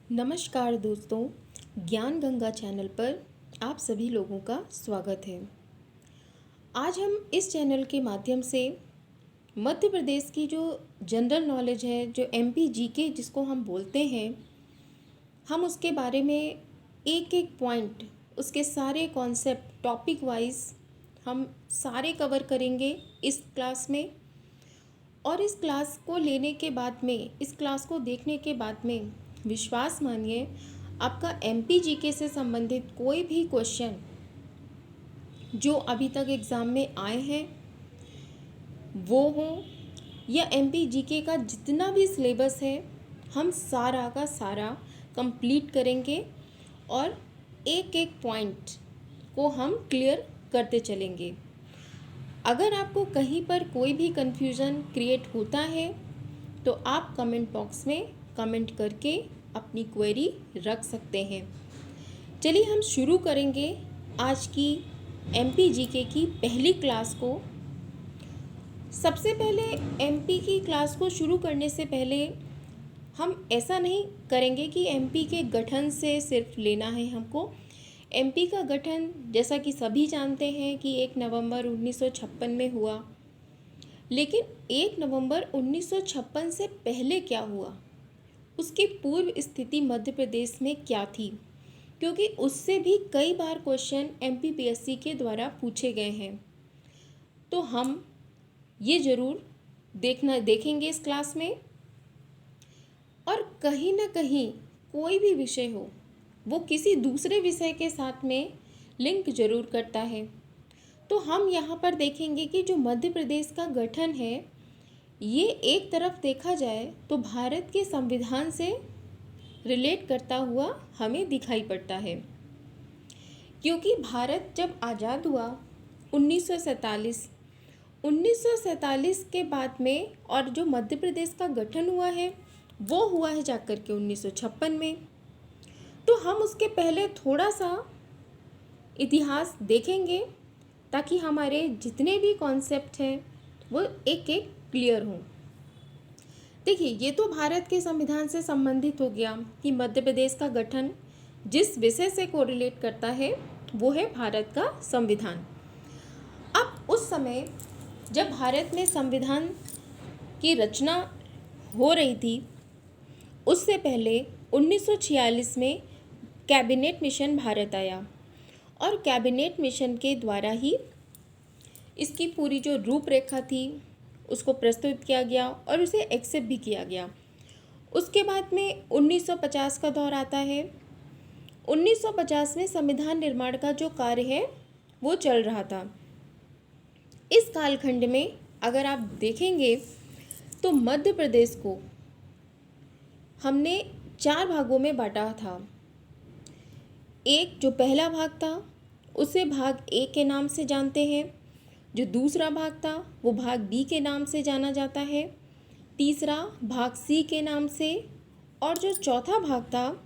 नमस्कार दोस्तों, ज्ञान गंगा चैनल पर आप सभी लोगों का स्वागत है। आज हम इस चैनल के माध्यम से मध्य प्रदेश की जो जनरल नॉलेज है, जो एमपी जीके जिसको हम बोलते हैं, हम उसके बारे में एक एक पॉइंट, उसके सारे कॉन्सेप्ट टॉपिक वाइज हम सारे कवर करेंगे इस क्लास में। और इस क्लास को लेने के बाद में, इस क्लास को देखने के बाद में विश्वास मानिए, आपका एमपी जीके से संबंधित कोई भी क्वेश्चन जो अभी तक एग्ज़ाम में आए हैं वो हों, या एमपी जीके का जितना भी सिलेबस है, हम सारा का सारा कंप्लीट करेंगे और एक एक पॉइंट को हम क्लियर करते चलेंगे। अगर आपको कहीं पर कोई भी कन्फ्यूज़न क्रिएट होता है तो आप कमेंट बॉक्स में कमेंट करके अपनी क्वेरी रख सकते हैं। चलिए हम शुरू करेंगे आज की एमपी जीके की पहली क्लास को। सबसे पहले एमपी की क्लास को शुरू करने से पहले हम ऐसा नहीं करेंगे कि एमपी के गठन से सिर्फ लेना है हमको। एमपी का गठन जैसा कि सभी जानते हैं कि 1 नवंबर 1956 में हुआ, लेकिन 1 नवंबर 1956 से पहले क्या हुआ, उसकी पूर्व स्थिति मध्य प्रदेश में क्या थी, क्योंकि उससे भी कई बार क्वेश्चन एमपीपीएससी के द्वारा पूछे गए हैं। तो हम ये ज़रूर देखेंगे इस क्लास में। और कहीं ना कहीं कोई भी विषय हो, वो किसी दूसरे विषय के साथ में लिंक जरूर करता है। तो हम यहाँ पर देखेंगे कि जो मध्य प्रदेश का गठन है, ये एक तरफ देखा जाए तो भारत के संविधान से रिलेट करता हुआ हमें दिखाई पड़ता है, क्योंकि भारत जब आज़ाद हुआ 1947 के बाद में, और जो मध्य प्रदेश का गठन हुआ है वो हुआ है जाकर के 1956 में। तो हम उसके पहले थोड़ा सा इतिहास देखेंगे ताकि हमारे जितने भी कॉन्सेप्ट हैं वो एक एक क्लियर हों। देखिए, ये तो भारत के संविधान से संबंधित हो गया कि मध्य प्रदेश का गठन जिस विषय से कोरिलेट करता है वो है भारत का संविधान। अब उस समय जब भारत में संविधान की रचना हो रही थी, उससे पहले 1946 में कैबिनेट मिशन भारत आया, और कैबिनेट मिशन के द्वारा ही इसकी पूरी जो रूपरेखा थी उसको प्रस्तुत किया गया और उसे एक्सेप्ट भी किया गया। उसके बाद में 1950 का दौर आता है। 1950 में संविधान निर्माण का जो कार्य है वो चल रहा था। इस कालखंड में अगर आप देखेंगे तो मध्य प्रदेश को हमने 4 भागों में बांटा था। एक जो पहला भाग था उसे भाग ए के नाम से जानते हैं, जो दूसरा भाग था वो भाग बी के नाम से जाना जाता है, तीसरा भाग सी के नाम से, और जो चौथा भाग था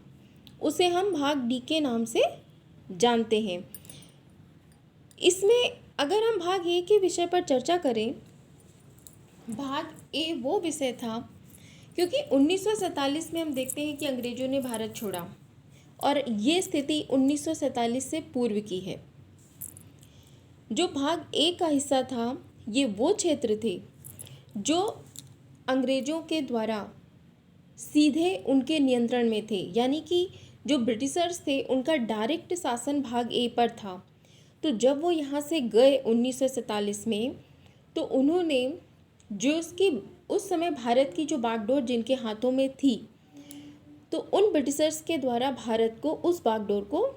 उसे हम भाग डी के नाम से जानते हैं। इसमें अगर हम भाग ए के विषय पर चर्चा करें, भाग ए वो विषय था क्योंकि 1947 में हम देखते हैं कि अंग्रेज़ों ने भारत छोड़ा, और ये स्थिति 1947 से पूर्व की है। जो भाग ए का हिस्सा था ये वो क्षेत्र थे जो अंग्रेज़ों के द्वारा सीधे उनके नियंत्रण में थे, यानी कि जो ब्रिटिशर्स थे उनका डायरेक्ट शासन भाग ए पर था। तो जब वो यहाँ से गए 1947 में, तो उन्होंने जो उसकी उस समय भारत की जो बागडोर जिनके हाथों में थी, तो उन ब्रिटिशर्स के द्वारा भारत को उस बागडोर को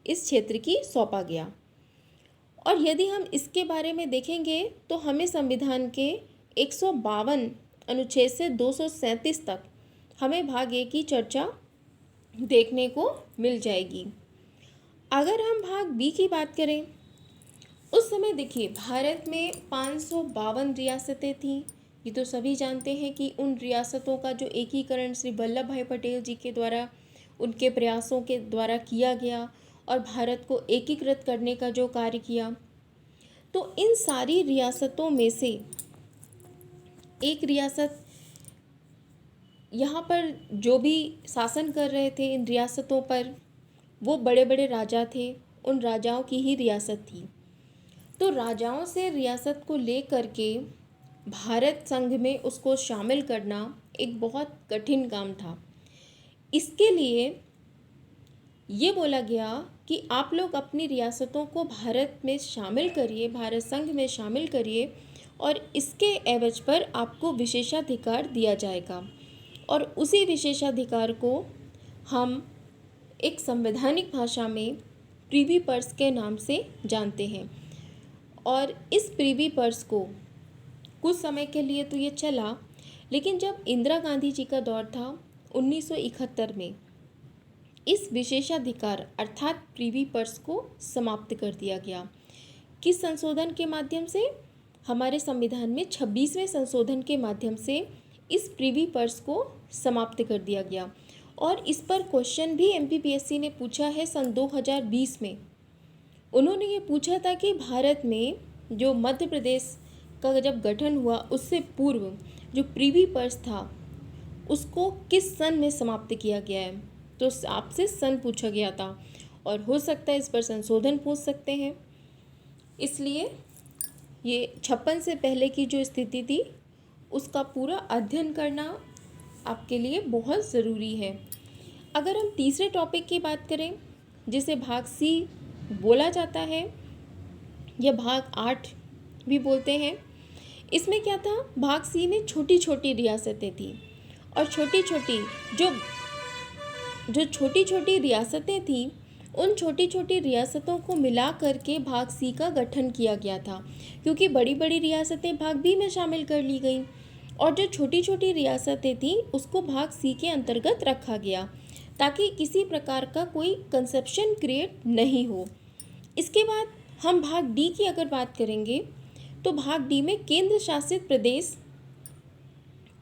इस क्षेत्र की सौंपा गया। और यदि हम इसके बारे में देखेंगे तो हमें संविधान के 152 अनुच्छेद से 237 तक हमें भाग ए की चर्चा देखने को मिल जाएगी। अगर हम भाग बी की बात करें, उस समय देखिए भारत में 552 रियासतें थीं। ये तो सभी जानते हैं कि उन रियासतों का जो एकीकरण श्री वल्लभ भाई पटेल जी के द्वारा, उनके प्रयासों के द्वारा किया गया और भारत को एकीकृत करने का जो कार्य किया। तो इन सारी रियासतों में से एक रियासत यहाँ पर जो भी शासन कर रहे थे इन रियासतों पर, वो बड़े बड़े राजा थे, उन राजाओं की ही रियासत थी। तो राजाओं से रियासत को ले करके भारत संघ में उसको शामिल करना एक बहुत कठिन काम था। इसके लिए ये बोला गया कि आप लोग अपनी रियासतों को भारत में शामिल करिए, भारत संघ में शामिल करिए, और इसके एवज पर आपको विशेषाधिकार दिया जाएगा। और उसी विशेषाधिकार को हम एक संवैधानिक भाषा में प्रिवी पर्स के नाम से जानते हैं। और इस प्रिवी पर्स को कुछ समय के लिए तो ये चला, लेकिन जब इंदिरा गांधी जी का दौर था 1971 में, इस विशेषाधिकार अर्थात प्रिवी पर्स को समाप्त कर दिया गया। किस संशोधन के माध्यम से? हमारे संविधान में 26वें संशोधन के माध्यम से इस प्रिवी पर्स को समाप्त कर दिया गया। और इस पर क्वेश्चन भी MPPSC ने पूछा है सन 2020 में। उन्होंने ये पूछा था कि भारत में जो मध्य प्रदेश का जब गठन हुआ उससे पूर्व जो प्रिवी पर्स था उसको किस सन में समाप्त किया गया है। तो आपसे सन पूछा गया था, और हो सकता है इस पर संशोधन पूछ सकते हैं। इसलिए ये 56 से पहले की जो स्थिति थी उसका पूरा अध्ययन करना आपके लिए बहुत ज़रूरी है। अगर हम तीसरे टॉपिक की बात करें, जिसे भाग C बोला जाता है या भाग 8 भी बोलते हैं, इसमें क्या था? भाग C में छोटी छोटी रियासतें थी, और छोटी छोटी रियासतें थी, उन छोटी छोटी रियासतों को मिला करके भाग C का गठन किया गया था, क्योंकि बड़ी बड़ी रियासतें भाग B में शामिल कर ली गई, और जो छोटी छोटी रियासतें थी उसको भाग C के अंतर्गत रखा गया, ताकि किसी प्रकार का कोई कंसेप्शन क्रिएट नहीं हो। इसके बाद हम भाग D की अगर बात करेंगे, तो भाग D में केंद्र शासित प्रदेश,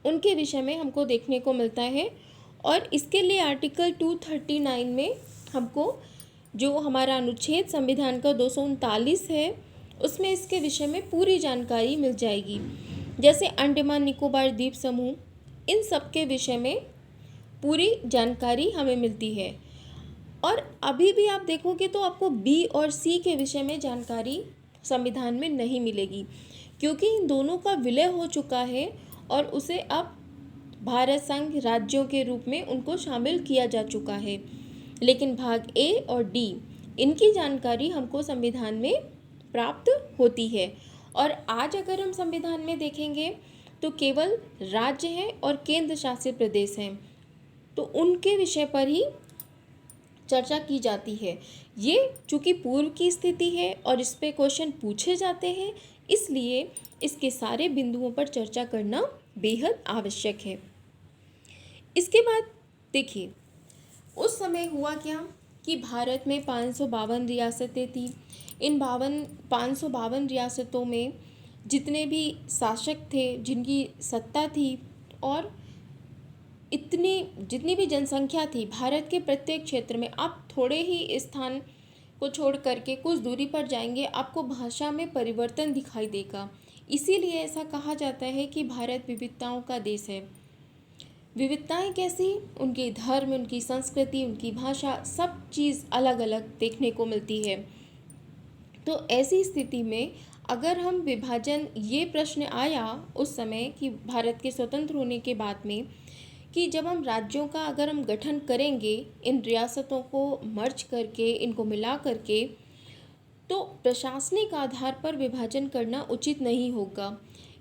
उनके विषय में हमको देखने को मिलता है। और इसके लिए आर्टिकल 239 में हमको जो हमारा अनुच्छेद संविधान का 239 है उसमें इसके विषय में पूरी जानकारी मिल जाएगी। जैसे अंडमान निकोबार द्वीप समूह, इन सब के विषय में पूरी जानकारी हमें मिलती है। और अभी भी आप देखोगे तो आपको B और C के विषय में जानकारी संविधान में नहीं मिलेगी, क्योंकि इन दोनों का विलय हो चुका है और उसे अब भारत संघ राज्यों के रूप में उनको शामिल किया जा चुका है। लेकिन भाग A और D, इनकी जानकारी हमको संविधान में प्राप्त होती है। और आज अगर हम संविधान में देखेंगे तो केवल राज्य हैं और केंद्र शासित प्रदेश हैं, तो उनके विषय पर ही चर्चा की जाती है। ये चूँकि पूर्व की स्थिति है और इस पे क्वेश्चन पूछे जाते हैं, इसलिए इसके सारे बिंदुओं पर चर्चा करना बेहद आवश्यक है। इसके बाद देखिए, उस समय हुआ क्या कि भारत में 552 रियासतें थी। इन 552 रियासतों में जितने भी शासक थे, जिनकी सत्ता थी, और जितनी भी जनसंख्या थी भारत के प्रत्येक क्षेत्र में, आप थोड़े ही स्थान को छोड़ करके कुछ दूरी पर जाएंगे, आपको भाषा में परिवर्तन दिखाई देगा। इसीलिए ऐसा कहा जाता है कि भारत विविधताओं का देश है। विविधताएं कैसी? उनके धर्म, उनकी संस्कृति, उनकी भाषा, सब चीज़ अलग अलग देखने को मिलती है। तो ऐसी स्थिति में अगर हम विभाजन, ये प्रश्न आया उस समय कि भारत के स्वतंत्र होने के बाद में, कि जब हम राज्यों का अगर हम गठन करेंगे, इन रियासतों को मर्ज करके, इनको मिला करके, तो प्रशासनिक आधार पर विभाजन करना उचित नहीं होगा।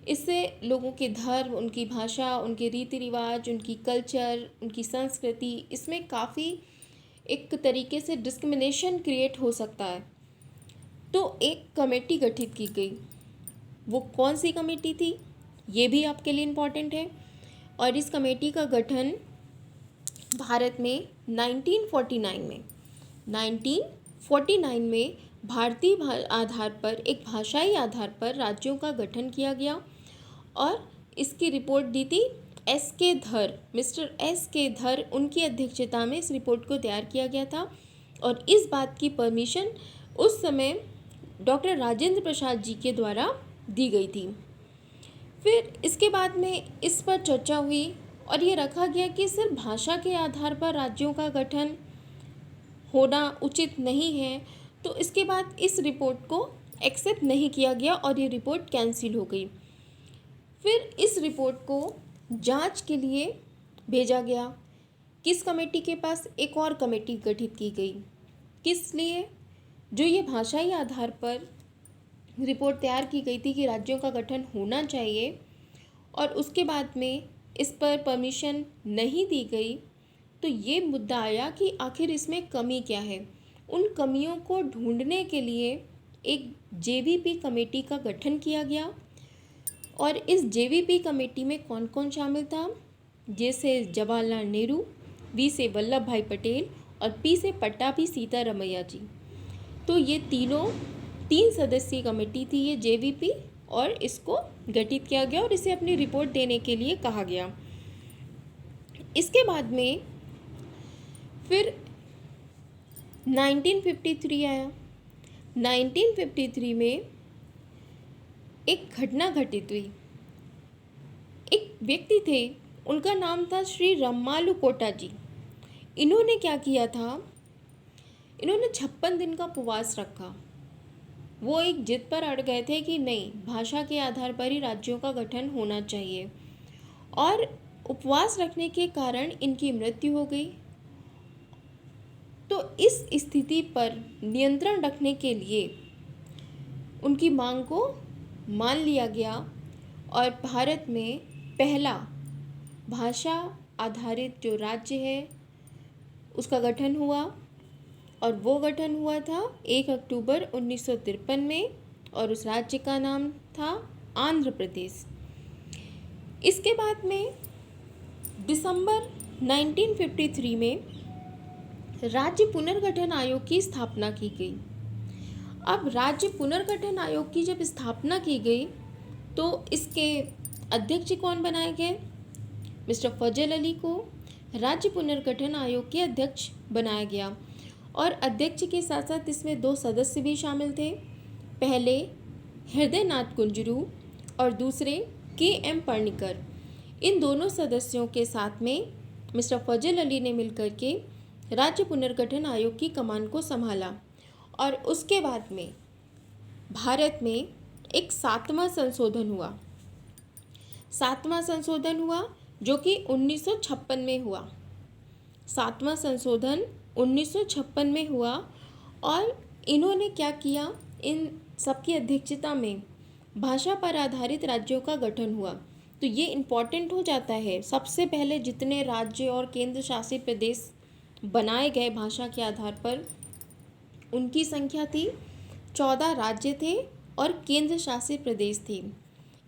इससे लोगों के धर्म, उनकी भाषा, उनके रीति रिवाज, उनकी कल्चर, उनकी संस्कृति, इसमें काफ़ी एक तरीके से डिस्क्रिमिनेशन क्रिएट हो सकता है। तो एक कमेटी गठित की गई। वो कौन सी कमेटी थी, ये भी आपके लिए इम्पॉर्टेंट है। और इस कमेटी का गठन भारत में 1949 में भारतीय आधार पर, एक भाषाई आधार पर राज्यों का गठन किया गया। और इसकी रिपोर्ट दी थी मिस्टर एस के धर, उनकी अध्यक्षता में इस रिपोर्ट को तैयार किया गया था। और इस बात की परमिशन उस समय डॉक्टर राजेंद्र प्रसाद जी के द्वारा दी गई थी। फिर इसके बाद में इस पर चर्चा हुई और ये रखा गया कि सिर्फ भाषा के आधार पर राज्यों का गठन होना उचित नहीं है। तो इसके बाद इस रिपोर्ट को एक्सेप्ट नहीं किया गया और ये रिपोर्ट कैंसिल हो गई। फिर इस रिपोर्ट को जांच के लिए भेजा गया। किस कमेटी के पास? एक और कमेटी गठित की गई। किस लिए? जो ये भाषाई आधार पर रिपोर्ट तैयार की गई थी कि राज्यों का गठन होना चाहिए और उसके बाद में इस पर परमिशन नहीं दी गई, तो ये मुद्दा आया कि आखिर इसमें कमी क्या है। उन कमियों को ढूंढने के लिए एक जेवीपी कमेटी का गठन किया गया और इस जेवीपी कमेटी में कौन कौन शामिल था? जैसे जवाहरलाल नेहरू, वी से वल्लभ भाई पटेल और पी से पट्टाभी सीतारमैया जी। तो ये तीन सदस्यीय कमेटी थी ये जेवीपी, और इसको गठित किया गया और इसे अपनी रिपोर्ट देने के लिए कहा गया। इसके बाद में फिर 1953 आया। 1953 में एक घटना घटित हुई। एक व्यक्ति थे, उनका नाम था श्री रम्मालू कोटा जी। इन्होंने क्या किया था? इन्होंने 56 दिन का उपवास रखा। वो एक जिद पर अड़ गए थे कि नहीं, भाषा के आधार पर ही राज्यों का गठन होना चाहिए, और उपवास रखने के कारण इनकी मृत्यु हो गई। तो इस स्थिति पर नियंत्रण रखने के लिए उनकी मांग को मान लिया गया और भारत में पहला भाषा आधारित जो राज्य है उसका गठन हुआ, और वो गठन हुआ था 1 अक्टूबर 1953 में, और उस राज्य का नाम था आंध्र प्रदेश। इसके बाद में दिसंबर 1953 में राज्य पुनर्गठन आयोग की स्थापना की गई। अब राज्य पुनर्गठन आयोग की जब स्थापना की गई तो इसके अध्यक्ष कौन बनाए गए? मिस्टर फजल अली को राज्य पुनर्गठन आयोग के अध्यक्ष बनाया गया, और अध्यक्ष के साथ साथ इसमें 2 सदस्य भी शामिल थे। पहले हृदय नाथ कुंजरू और दूसरे KM पर्णिकर। इन दोनों सदस्यों के साथ में मिस्टर फजल अली ने मिलकर के राज्य पुनर्गठन आयोग की कमान को संभाला, और उसके बाद में भारत में एक 7वां संशोधन हुआ। 7वां संशोधन हुआ जो कि 1956 में हुआ। 7वां संशोधन 1956 में हुआ, और इन्होंने क्या किया? इन सबकी अध्यक्षता में भाषा पर आधारित राज्यों का गठन हुआ। तो ये इम्पॉर्टेंट हो जाता है। सबसे पहले जितने राज्य और केंद्र शासित प्रदेश बनाए गए भाषा के आधार पर, उनकी संख्या थी 14 राज्य थे और केंद्र शासित प्रदेश थे।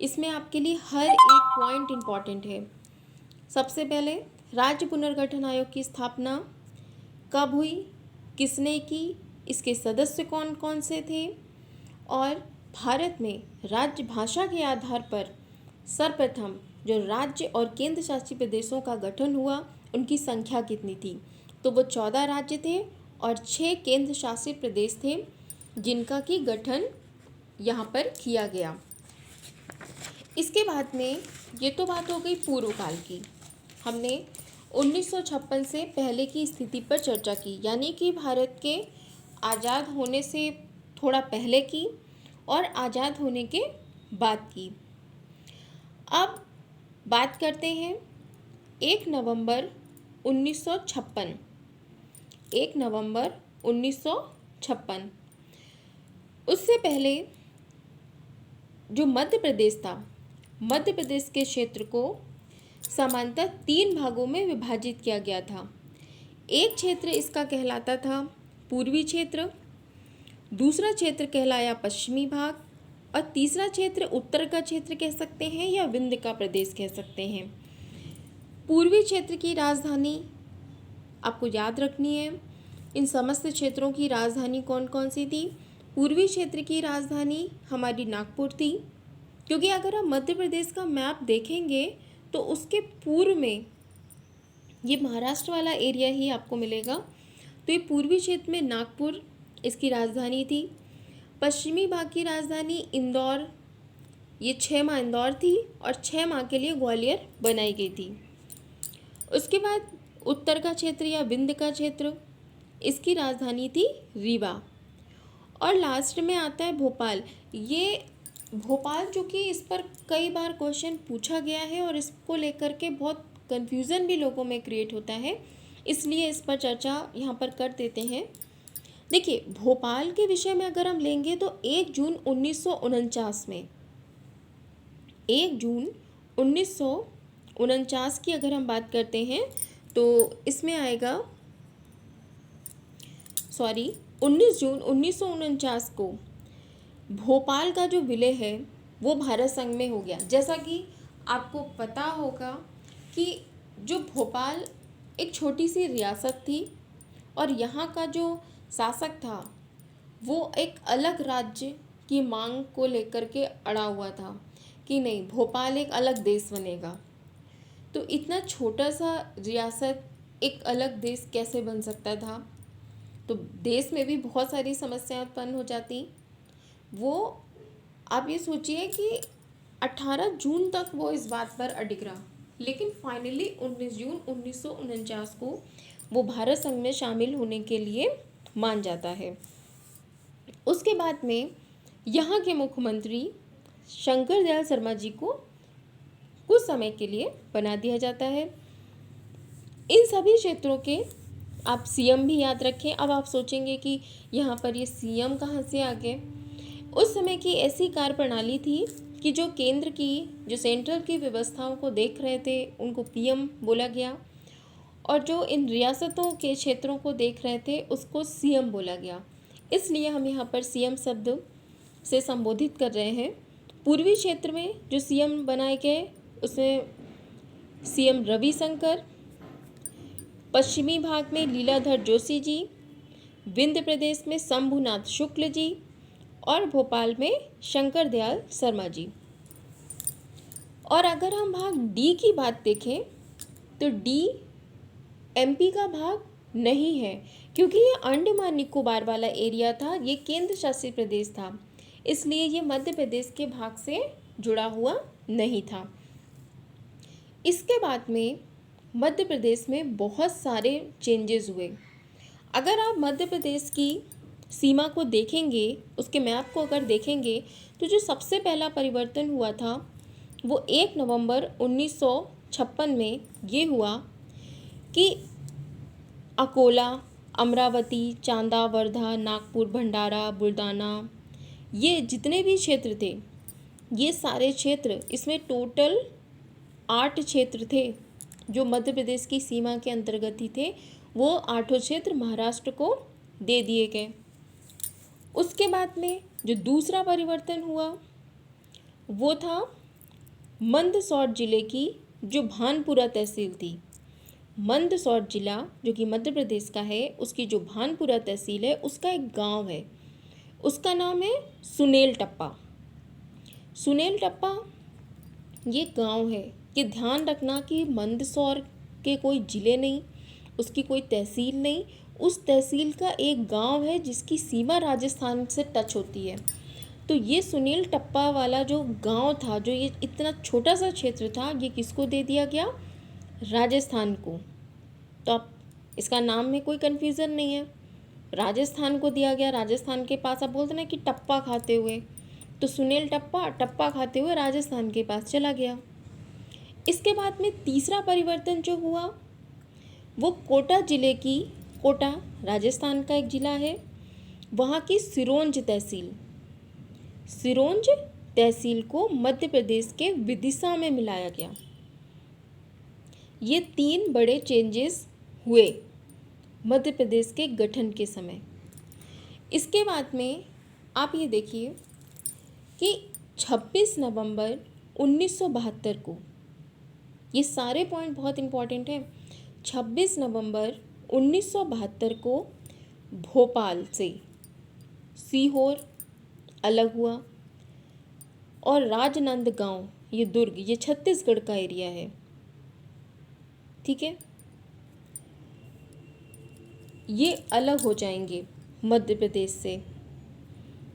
इसमें आपके लिए हर एक पॉइंट इम्पॉर्टेंट है। सबसे पहले राज्य पुनर्गठन आयोग की स्थापना कब हुई, किसने की, इसके सदस्य कौन कौन से थे, और भारत में राज्य भाषा के आधार पर सर्वप्रथम जो राज्य और केंद्र शासित प्रदेशों का गठन हुआ उनकी संख्या कितनी थी? तो वो 14 राज्य थे और 6 केंद्र शासित प्रदेश थे जिनका कि गठन यहाँ पर किया गया। इसके बाद में ये तो बात हो गई पूर्व काल की। हमने 1956 से पहले की स्थिति पर चर्चा की, यानी कि भारत के आज़ाद होने से थोड़ा पहले की और आज़ाद होने के बाद की। अब बात करते हैं 1 नवंबर 1956। 1 नवंबर 1956। उससे पहले जो मध्य प्रदेश था, मध्य प्रदेश के क्षेत्र को समांतर 3 भागों में विभाजित किया गया था। एक क्षेत्र इसका कहलाता था पूर्वी क्षेत्र, दूसरा क्षेत्र कहलाया पश्चिमी भाग, और तीसरा क्षेत्र उत्तर का क्षेत्र कह सकते हैं या विंध्य का प्रदेश कह सकते हैं। पूर्वी क्षेत्र की राजधानी आपको याद रखनी है। इन समस्त क्षेत्रों की राजधानी कौन कौन सी थी? पूर्वी क्षेत्र की राजधानी हमारी नागपुर थी, क्योंकि अगर आप मध्य प्रदेश का मैप देखेंगे तो उसके पूर्व में ये महाराष्ट्र वाला एरिया ही आपको मिलेगा। तो ये पूर्वी क्षेत्र में नागपुर इसकी राजधानी थी। पश्चिमी भाग की राजधानी इंदौर, ये 6 माह इंदौर थी और 6 माह के लिए ग्वालियर बनाई गई थी। उसके बाद उत्तर का क्षेत्र या विंध्य का क्षेत्र, इसकी राजधानी थी रीवा। और लास्ट में आता है भोपाल। ये भोपाल, जो कि इस पर कई बार क्वेश्चन पूछा गया है और इसको लेकर के बहुत कन्फ्यूज़न भी लोगों में क्रिएट होता है, इसलिए इस पर चर्चा यहाँ पर कर देते हैं। देखिए, भोपाल के विषय में अगर हम लेंगे तो 1 जून 1949 में, 1 जून 1949 की अगर हम बात करते हैं तो इसमें आएगा 19 जून 1949 को भोपाल का जो विलय है वो भारत संघ में हो गया। जैसा कि आपको पता होगा कि जो भोपाल एक छोटी सी रियासत थी और यहाँ का जो शासक था वो एक अलग राज्य की मांग को लेकर के अड़ा हुआ था कि नहीं, भोपाल एक अलग देश बनेगा। तो इतना छोटा सा रियासत एक अलग देश कैसे बन सकता था? तो देश में भी बहुत सारी समस्याएं उत्पन्न हो जाती। वो आप ये सोचिए कि 18 जून तक वो इस बात पर अडिग रहा, लेकिन फाइनली 19 जून 1949 को वो भारत संघ में शामिल होने के लिए मान जाता है। उसके बाद में यहाँ के मुख्यमंत्री शंकर दयाल शर्मा जी को कुछ समय के लिए बना दिया जाता है। इन सभी क्षेत्रों के आप सीएम भी याद रखें। अब आप सोचेंगे कि यहाँ पर ये सीएम कहाँ से आ गए? उस समय की ऐसी कार्य प्रणाली थी कि जो केंद्र की, जो सेंट्रल की व्यवस्थाओं को देख रहे थे उनको पीएम बोला गया, और जो इन रियासतों के क्षेत्रों को देख रहे थे उसको सीएम बोला गया। इसलिए हम यहाँ पर सीएम शब्द से संबोधित कर रहे हैं। पूर्वी क्षेत्र में जो सीएम बनाए गए उसमें सीएम रविशंकर, पश्चिमी भाग में लीलाधर जोशी जी, विंध्य प्रदेश में शंभुनाथ शुक्ल जी और भोपाल में शंकर दयाल शर्मा जी। और अगर हम भाग डी की बात देखें तो डी एमपी का भाग नहीं है, क्योंकि ये अंडमान निकोबार वाला एरिया था, ये केंद्र शासित प्रदेश था, इसलिए ये मध्य प्रदेश के भाग से जुड़ा हुआ नहीं था। इसके बाद में मध्य प्रदेश में बहुत सारे चेंजेस हुए। अगर आप मध्य प्रदेश की सीमा को देखेंगे, उसके मैप को अगर देखेंगे, तो जो सबसे पहला परिवर्तन हुआ था वो 1 नवंबर 1956 में ये हुआ कि अकोला, अमरावती, चांदा, वर्धा, नागपुर, भंडारा, बुलढाना, ये जितने भी क्षेत्र थे, ये सारे क्षेत्र, इसमें टोटल 8 क्षेत्र थे जो मध्य प्रदेश की सीमा के अंतर्गत ही थे, वो 8 क्षेत्र महाराष्ट्र को दे दिए गए। उसके बाद में जो दूसरा परिवर्तन हुआ वो था मंदसौर जिले की जो भानपुरा तहसील थी। मंदसौर जिला जो कि मध्य प्रदेश का है, उसकी जो भानपुरा तहसील है उसका एक गांव है, उसका नाम है सुनेल टप्पा। सुनेल टप्पा ये गांव है। कि ध्यान रखना कि मंदसौर के कोई ज़िले नहीं, उसकी कोई तहसील नहीं, उस तहसील का एक गांव है जिसकी सीमा राजस्थान से टच होती है। तो ये सुनील टप्पा वाला जो गांव था, जो ये इतना छोटा सा क्षेत्र था, ये किसको दे दिया गया? राजस्थान को। तो अब इसका नाम में कोई कन्फ्यूज़न नहीं है, राजस्थान को दिया गया। राजस्थान के पास, आप बोलते ना कि टप्पा खाते हुए, तो सुनील टप्पा टप्पा खाते हुए राजस्थान के पास चला गया। इसके बाद में तीसरा परिवर्तन जो हुआ वो कोटा ज़िले की, कोटा राजस्थान का एक ज़िला है, वहाँ की सिरोंज तहसील को मध्य प्रदेश के विदिशा में मिलाया गया। ये 3 बड़े चेंजेस हुए मध्य प्रदेश के गठन के समय। इसके बाद में आप ये देखिए कि 26 नवंबर 1972 को, ये सारे पॉइंट बहुत इम्पॉर्टेंट हैं, 26 नवंबर 1972 को भोपाल से सीहोर अलग हुआ और राजनांदगांव, ये दुर्ग, ये छत्तीसगढ़ का एरिया है, ठीक है, ये अलग हो जाएंगे मध्य प्रदेश से।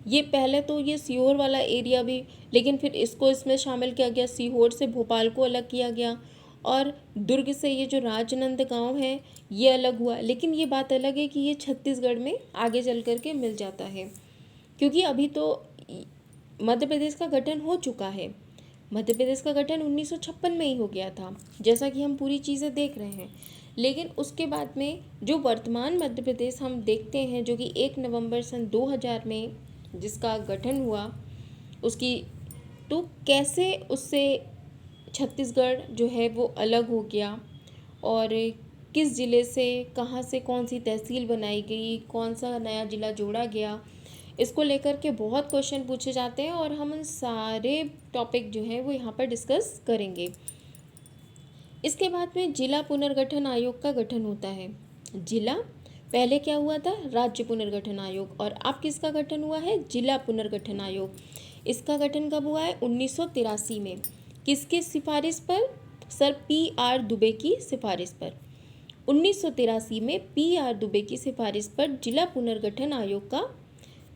ये पहले तो ये सीहोर वाला एरिया भी, लेकिन फिर इसको इसमें शामिल किया गया, सीहोर से भोपाल को अलग किया गया और दुर्ग से ये जो राजनंदगांव है ये अलग हुआ। लेकिन ये बात अलग है कि ये छत्तीसगढ़ में आगे चल कर के मिल जाता है, क्योंकि अभी तो मध्य प्रदेश का गठन हो चुका है। मध्य प्रदेश का गठन 1956 में ही हो गया था, जैसा कि हम पूरी चीज़ें देख रहे हैं। लेकिन उसके बाद में जो वर्तमान मध्य प्रदेश हम देखते हैं, जो कि 1 नवंबर सन 2000 में जिसका गठन हुआ, उसकी तो कैसे उससे छत्तीसगढ़ जो है वो अलग हो गया, और किस ज़िले से कहाँ से कौन सी तहसील बनाई गई, कौन सा नया ज़िला जोड़ा गया, इसको लेकर के बहुत क्वेश्चन पूछे जाते हैं और हम उन सारे टॉपिक जो हैं वो यहाँ पर डिस्कस करेंगे। इसके बाद में जिला पुनर्गठन आयोग का गठन होता है। जिला पहले क्या हुआ था, राज्य पुनर्गठन आयोग, और अब किसका गठन हुआ है, जिला पुनर्गठन आयोग। इसका गठन कब हुआ है, 1983 में। किसकी सिफारिश पर, सर PR दुबे की सिफारिश पर। 1983 में PR दुबे की सिफारिश पर जिला पुनर्गठन आयोग का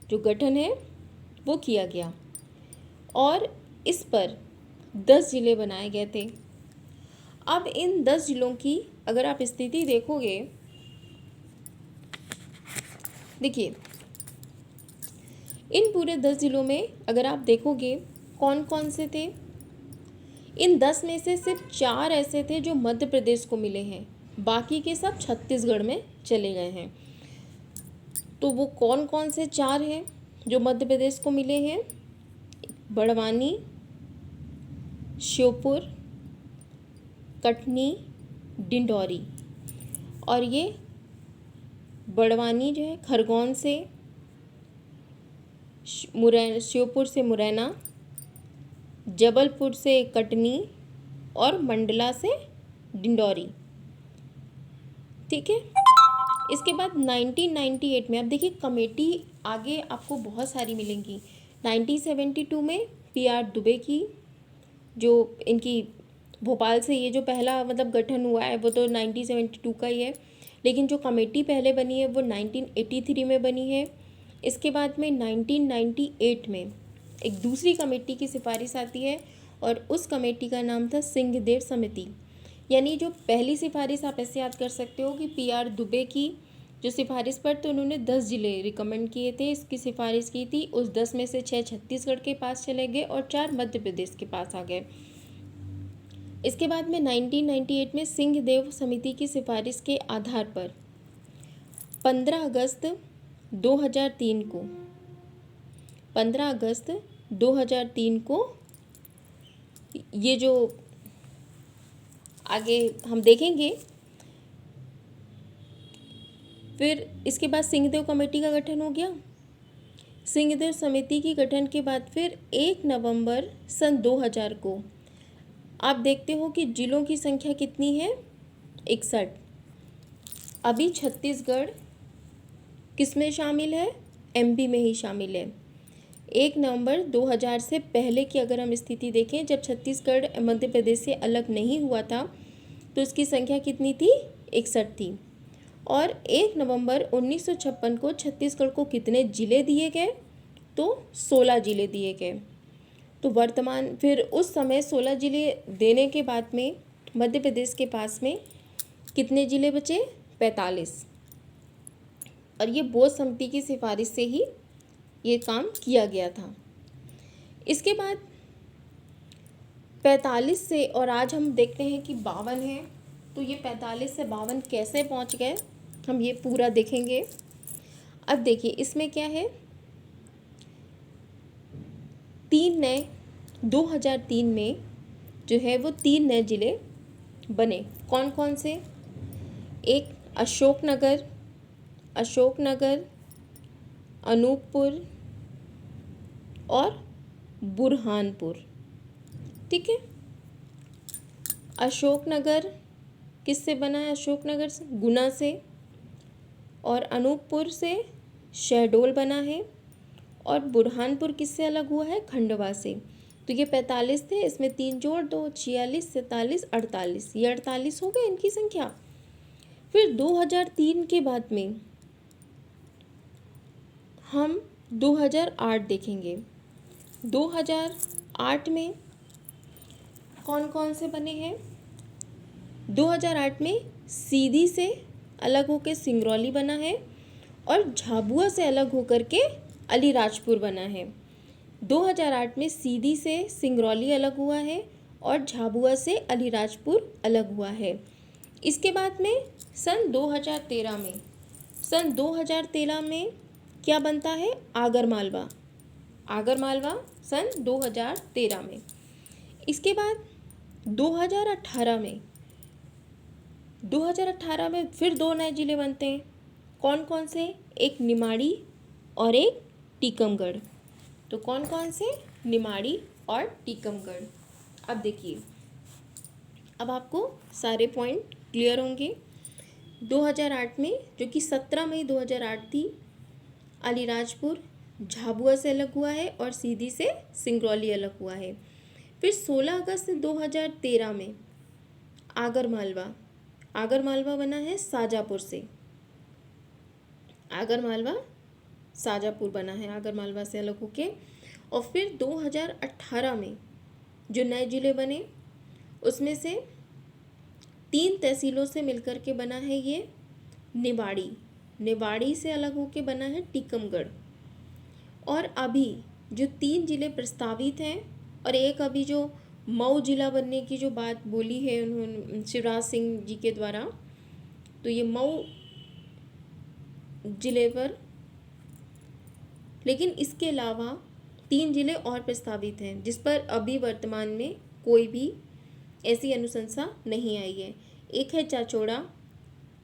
जो गठन है वो किया गया, और इस पर 10 जिले बनाए गए थे। अब इन 10 जिलों की अगर आप स्थिति देखोगे, देखिए इन पूरे 10 जिलों में अगर आप देखोगे कौन कौन से थे, इन 10 में से सिर्फ 4 ऐसे थे जो मध्य प्रदेश को मिले हैं, बाकी के सब छत्तीसगढ़ में चले गए हैं। तो वो कौन कौन से 4 हैं जो मध्य प्रदेश को मिले हैं, बड़वानी, श्योपुर, कटनी, डिंडौरी। और ये बड़वानी जो है खरगोन से, श्योपुर से मुरैना, जबलपुर से कटनी, और मंडला से डिंडौरी। ठीक है। इसके बाद 1998 में, अब देखिए कमेटी आगे आपको बहुत सारी मिलेंगी। 1972 में PR दुबे की, जो इनकी भोपाल से ये जो पहला मतलब गठन हुआ है वो तो 1972 का ही है, लेकिन जो कमेटी पहले बनी है वो 1983 में बनी है। इसके बाद में 1998 में एक दूसरी कमेटी की सिफारिश आती है, और उस कमेटी का नाम था सिंहदेव समिति। यानी जो पहली सिफारिश आप ऐसे याद कर सकते हो कि PR दुबे की जो सिफारिश पर, तो उन्होंने 10 जिले रिकमेंड किए थे, इसकी सिफारिश की थी। उस 10 में से 6 छत्तीसगढ़ के पास चले गए और 4 मध्य प्रदेश के पास आ गए। इसके बाद में 1998 में सिंहदेव समिति की सिफारिश के आधार पर 15 अगस्त 2003 को 15 अगस्त 2003 को ये जो आगे हम देखेंगे, फिर इसके बाद सिंहदेव कमेटी का गठन हो गया। सिंहदेव समिति की गठन के बाद फिर 1 नवंबर सन 2000 को आप देखते हो कि जिलों की संख्या कितनी है, 61। अभी छत्तीसगढ़ किस में शामिल है, MP में ही शामिल है। 1 नवंबर 2000 से पहले की अगर हम स्थिति देखें, जब छत्तीसगढ़ मध्य प्रदेश से अलग नहीं हुआ था, तो इसकी संख्या कितनी थी, 61 थी। और 1 नवंबर 1956 को छत्तीसगढ़ को कितने जिले दिए गए, तो 16 जिले दिए गए। तो वर्तमान फिर उस समय 16 जिले देने के बाद में मध्य प्रदेश के पास में कितने जिले बचे, 45। और ये बोध समिति की सिफारिश से ही ये काम किया गया था। इसके बाद 45 से, और आज हम देखते हैं कि 52 है, तो ये 45 से 52 कैसे पहुंच गए, हम ये पूरा देखेंगे। अब देखिए इसमें क्या है, 2003 में जो है वो 3 नए जिले बने। कौन कौन से, एक अशोकनगर, अनूपपुर और बुरहानपुर। ठीक है। अशोकनगर किससे बना है, अशोकनगर से गुना से, और अनूपपुर से शहडोल बना है, और बुरहानपुर किससे अलग हुआ है, खंडवा से। तो ये 45 थे, इसमें 3 जोड़ दो, 46, 47, 48, ये 48 हो गए इनकी संख्या। फिर 2003 के बाद में हम 2008 देखेंगे। 2008 में कौन कौन से बने हैं, 2008 में सीधी से अलग होकर सिंगरौली बना है और झाबुआ से अलग होकर के अलीराजपुर बना है। 2008 में सीधी से सिंगरौली अलग हुआ है और झाबुआ से अलीराजपुर अलग हुआ है। इसके बाद में सन 2013 में क्या बनता है? आगरमालवा। आगरमालवा सन 2013 में। इसके बाद 2018 में फिर दो नए ज़िले बनते हैं। कौन कौन से? एक निमाड़ी और एक टीकमगढ़। तो कौन कौन से? निमाड़ी और टीकमगढ़। अब देखिए, अब आपको सारे पॉइंट क्लियर होंगे। 2008 में, जो कि 17 मई 2008 थी, अलीराजपुर झाबुआ से अलग हुआ है और सीधी से सिंगरौली अलग हुआ है। फिर 16 अगस्त 2013 में आगरमालवा बना है शाजापुर से। आगरमालवा शाजापुर बना है आगरमालवा से अलग होके। और फिर 2018 में जो नए ज़िले बने उसमें से 3 तहसीलों से मिलकर के बना है ये निवाड़ी से अलग होके बना है टीकमगढ़। और अभी जो 3 ज़िले प्रस्तावित हैं और एक अभी जो मऊ जिला बनने की जो बात बोली है उन्होंने शिवराज सिंह जी के द्वारा, तो ये मऊ ज़िले पर, लेकिन इसके अलावा 3 ज़िले और प्रस्तावित हैं जिस पर अभी वर्तमान में कोई भी ऐसी अनुशंसा नहीं आई है। एक है चाचौड़ा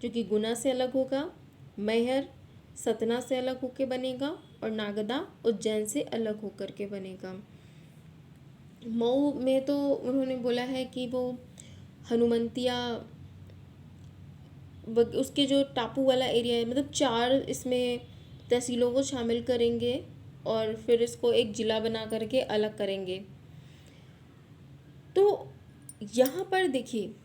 जो कि गुना से अलग होगा, मैहर सतना से अलग होकर बनेगा और नागदा उज्जैन से अलग होकर के बनेगा। मऊ में तो उन्होंने बोला है कि वो हनुमंतिया उसके जो टापू वाला एरिया है, मतलब 4 इसमें तहसीलों को शामिल करेंगे और फिर इसको एक ज़िला बना करके अलग करेंगे। तो यहाँ पर देखिए,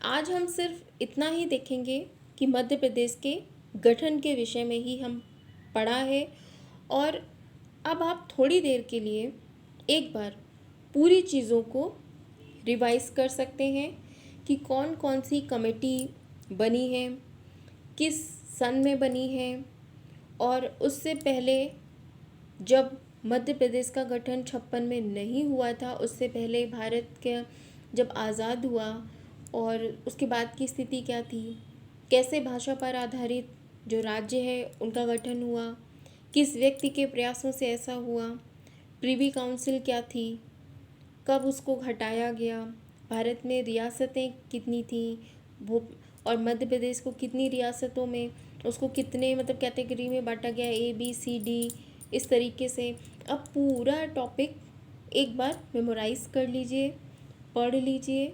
आज हम सिर्फ इतना ही देखेंगे कि मध्य प्रदेश के गठन के विषय में ही हम पढ़ा है। और अब आप थोड़ी देर के लिए एक बार पूरी चीज़ों को रिवाइज कर सकते हैं कि कौन कौन सी कमेटी बनी है, किस सन में बनी है, और उससे पहले जब मध्य प्रदेश का गठन 56 में नहीं हुआ था, उससे पहले भारत के जब आज़ाद हुआ और उसके बाद की स्थिति क्या थी, कैसे भाषा पर आधारित जो राज्य है उनका गठन हुआ, किस व्यक्ति के प्रयासों से ऐसा हुआ, प्रिवी काउंसिल क्या थी, कब उसको हटाया गया, भारत में रियासतें कितनी थी वो, और मध्य प्रदेश को कितनी रियासतों में उसको कितने मतलब कैटेगरी में बांटा गया, ABCD इस तरीके से। अब पूरा टॉपिक एक बार मेमोराइज़ कर लीजिए, पढ़ लीजिए।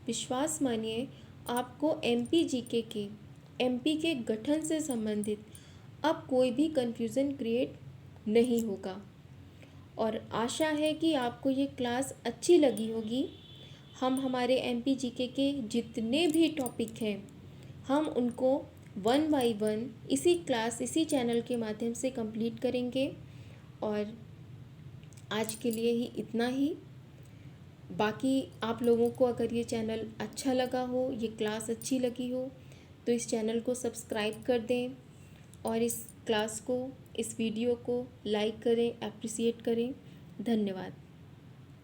विश्वास मानिए आपको MP के गठन से संबंधित अब कोई भी कन्फ्यूज़न क्रिएट नहीं होगा। और आशा है कि आपको ये क्लास अच्छी लगी होगी। हम हमारे MPGK के जितने भी टॉपिक हैं हम उनको 1 बाय 1 इसी चैनल के माध्यम से कंप्लीट करेंगे। और आज के लिए ही इतना ही। बाकी आप लोगों को अगर ये चैनल अच्छा लगा हो, ये क्लास अच्छी लगी हो, तो इस चैनल को सब्सक्राइब कर दें और इस क्लास को, इस वीडियो को लाइक करें, अप्रिसिएट करें। धन्यवाद।